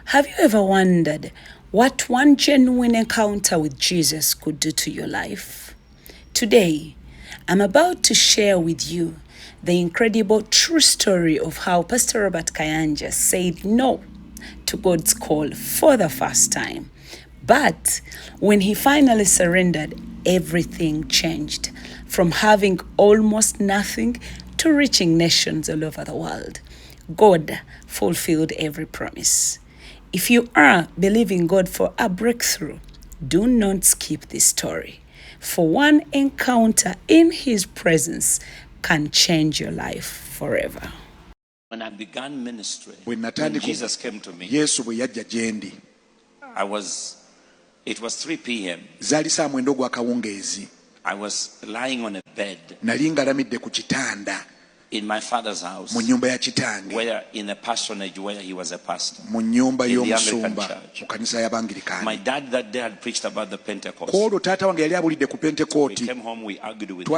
Have you ever wondered what one genuine encounter with Jesus could do to your life? Today, I'm about to share with you the incredible true story of how Pastor Robert Kayanja said no to God's call for the first time. But when he finally surrendered, everything changed, from having almost nothing to reaching nations all over the world. God fulfilled every promise. If you are believing God for a breakthrough, do not skip this story. For one encounter in His presence can change your life forever. When I began ministry, when Jesus came to me, it was 3 p.m. I was lying on a bed in my father's house, where in a parsonage where he was a pastor, in the Anglican church. My dad that day had preached about the Pentecost. We came home, we argued with him.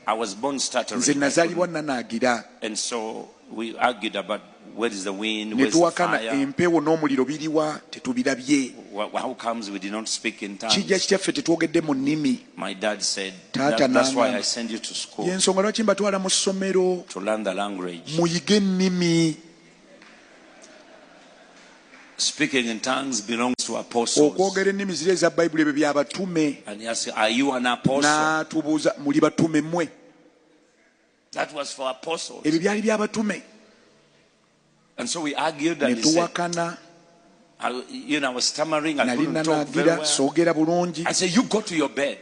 I was born stuttering, and so we argued about where is the wind, where is the fire, how comes we did not speak in tongues. My dad said, that's why I send you to school, to learn the language. Speaking in tongues belongs to apostles. And he asked, are you an apostle? That was for apostles. And so we argued, and he said, I was stammering, I couldn't talk very well. I said, you go to your bed.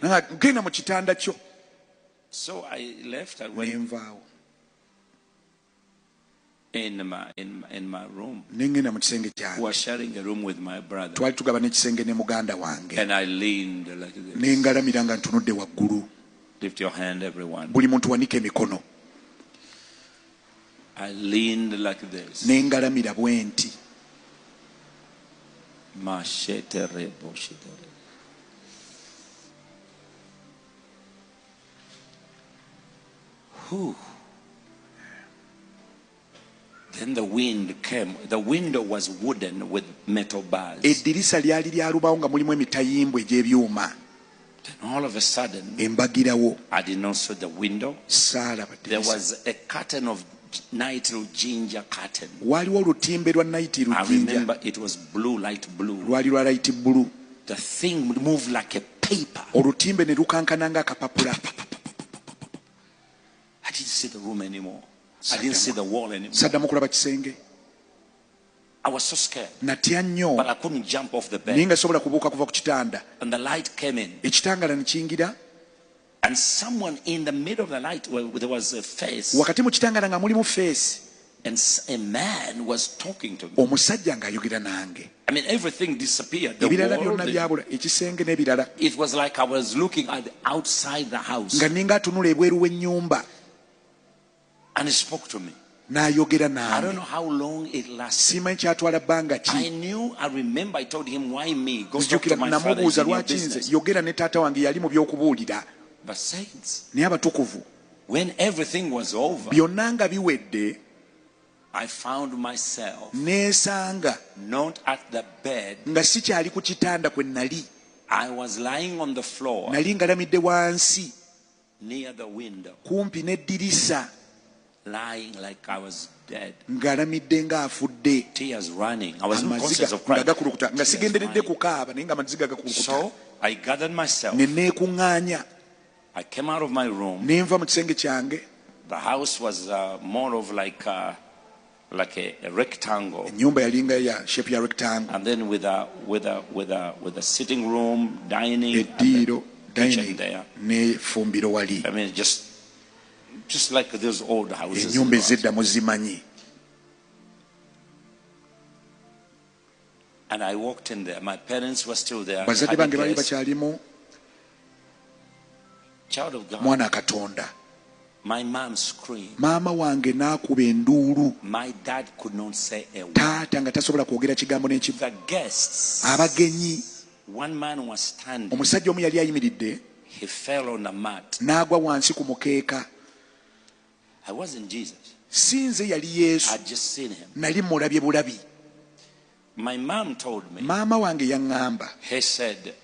So I left and went in my room. We were sharing a room with my brother. And I leaned like this. Lift your hand, everyone. I leaned like this. Whew. Then the wind came. The window was wooden with metal bars. Then all of a sudden, I did not see the window. There was a curtain of nitro ginger curtain. I remember it was blue, light blue. The thing moved like a paper. I didn't see the room anymore. I didn't see the wall anymore. I was so scared, but I couldn't jump off the bed. And the light came in, and someone in the middle of the light, well, there was a face, and a man was talking to me. I mean, everything disappeared. The wall, it was like I was looking at outside the house. And he spoke to me. I don't know how long it lasted. I remember I told him, why me? Go talk to my father, he's in your business. But saints, when everything was over, I found myself not at the bed. I was lying on the floor near the window, lying like I was dead. Tears running. I was not conscious of crying. So I gathered myself. I came out of my room. The house was more of like a rectangle. And then with a sitting room, dining, kitchen there. I mean, just like those old houses. And I walked in there. My parents were still there. Child of God. My mom screamed. My dad could not say a word. The guests, one man was standing. He fell on the mat. I wasn't Jesus. I'd just seen him. My mom told me. Maama wange yaŋŋamba. He said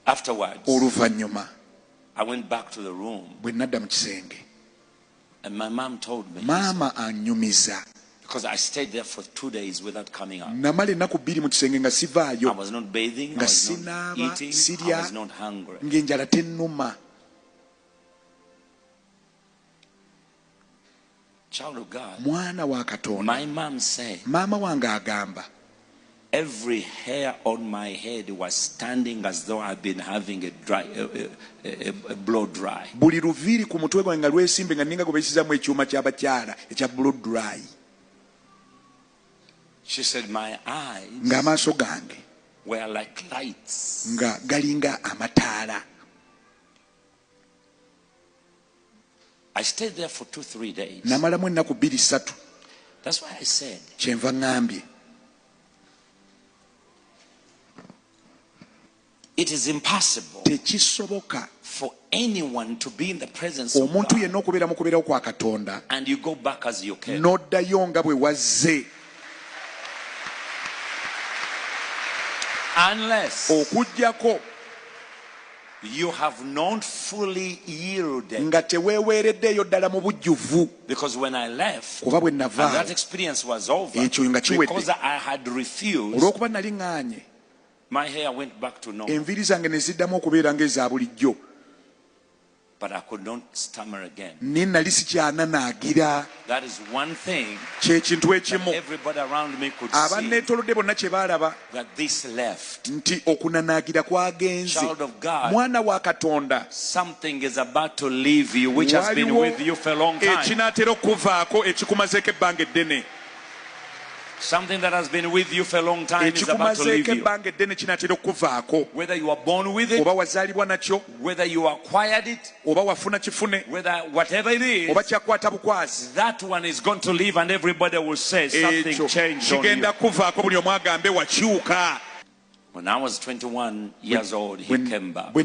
afterwards. Oluvannyuma. I went back to the room. Bwe nadda mu kisenge. And my mom told me. Maama annyumiza. Because I stayed there for 2 days without coming out. Namala ennaku bbiri mu kisenge nga sivaayo. I was not bathing, I was not eating, I was not hungry. Ng'enjala tennuma. Child of God. Mwana wa Katonda. My mom said. Maama wange agamba. Every hair on my head was standing as though I'd been having a blow dry. Buli luviiri ku mutwe gwange nga lwesimbe nga ninga gobesizaamu ekyuma ky'abakyala ekya blow dry. She said my eyes ng'amaaso gange were like lights. Nga galinga amataala. I stayed there for 2-3 days. Namalamu ennaku 2-3. That's why I said. Kyenva ngambye. It is impossible tekisoboka for anyone to be in the presence of omuntu yenna okubeera mu kubeerawo kwa Katonda and you go back as you came. N'oddayo nga bwe wazze. Unless okuggyako you have not fully yielded. Nga teweeweereddeeyo ddala mu bujjuvu. Because when I left, kuba bwe nava, and that experience was over, ekyo nga kiwedde. because I had refused, olw'okuba nali ŋŋaanye, my hair went back to normal. enviiri zange ne ziddamu okubeera ng'eza bulijjo. But I could not stammer again. Ne nali sikyananaagira. That is one thing kye kintu ekimu that everybody around me could see, abanneetoolodde bonna kye baalaba that this left. nti okunanaagira kwagenze. Child of God, mwana wa Katonda, something is about to leave you which has been with you for a long time. ekinaatera okuvaako ekikumazeeko ebbanga eddene. Something that has been with you for a long time is about to leave you. Whether you are born with it, whether you acquired it, whether whatever it is, that one is going to leave and everybody will say something changed on you. When I was 21 years old, he came back.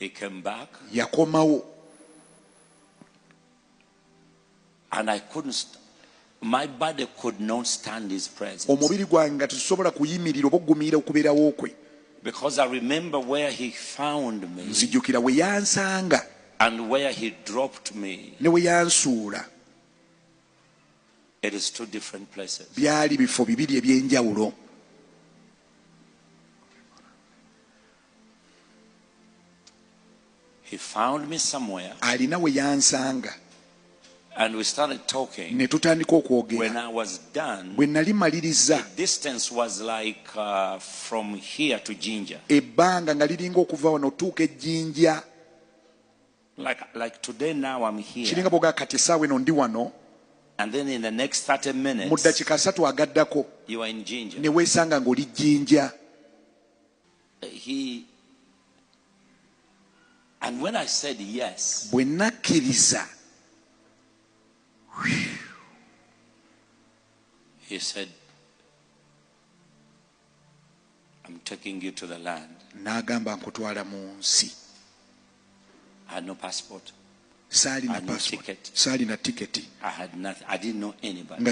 He came back. And I couldn't, my body could not stand his presence. Because I remember where he found me and where he dropped me. It is two different places. He found me somewhere. And we started talking. When I was done, the distance was like from here to Jinja. Like today now I'm here. And then in the next 30 minutes, you are in Jinja. And when I said yes, he said, I'm taking you to the land. I had no passport. I had no ticket. I had nothing. I didn't know anybody.